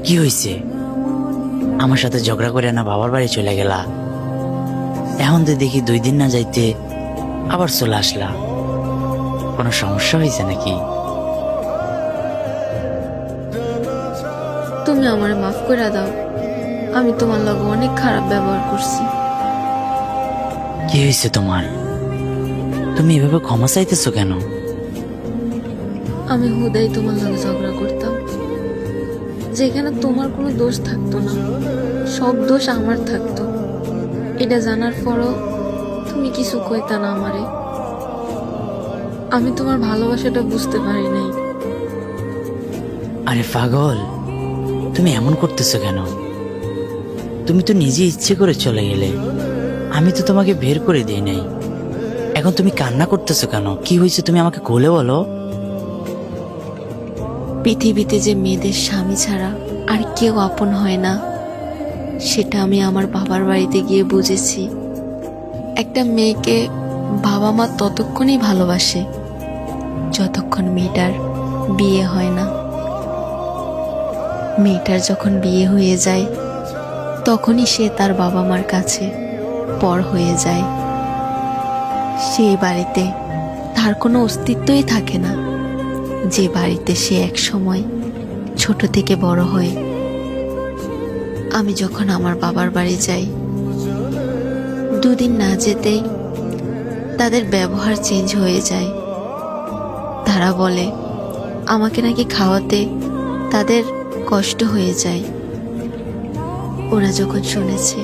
কি হয়েছে? আমার সাথে ঝগড়া করে না বাবার বাড়ি চলে গেলা, এখন তো দেখি 2 দিন না যাইতে আবার চলে আসলা। কোনো সমস্যা হয়েছে নাকি? তুমি আমারে মাফ করে দাও, আমি তোমার লগে অনেক খারাপ ব্যবহার করছি। কি হয়েছে তোমার? তুমি এভাবে ক্ষমা চাইতেছো কেন? আমি হুদাই তোমার লগে ঝগড়া করতাম, যেখানে তোমার কোনো দোষ থাকতো না, সব দোষ আমার থাকতো। এটা জানার পরও তুমি কিছু কইতা না আমারে। আমি তোমার ভালোবাসাটা বুঝতে পারি নাই। আরে পাগল, তুমি এমন করতেছো কেন? তুমি তো নিজে ইচ্ছে করে চলে গেলে, আমি তো তোমাকে বের করে দিই নাই। এখন তুমি কান্না করতেছো কেন? কি হয়েছে তুমি আমাকে খুলে বলো। পৃথিবীতে যে মেয়েদের স্বামী ছাড়া আর কেউ আপন হয় না, সেটা আমি আমার বাবার বাড়িতে গিয়ে বুঝেছি। একটা মেয়েকে বাবা মা ততক্ষণই ভালোবাসে যতক্ষণ মেয়েটার বিয়ে হয় না। মেয়েটার যখন বিয়ে হয়ে যায়, তখনই সে তার বাবা মার কাছে পর হয়ে যায়। সেই বাড়িতে তার কোনো অস্তিত্বই থাকে না, যে বাড়িতে সে এক সময় ছোট থেকে বড় হয়। আমি যখন আমার বাবার বাড়ি যাই, 2 দিন না যেতেই তাদের ব্যবহার চেঞ্জ হয়ে যায়। তারা বলে আমাকে নাকি খাওয়াতে তাদের কষ্ট হয়ে যায়। ওরা যখন শুনেছে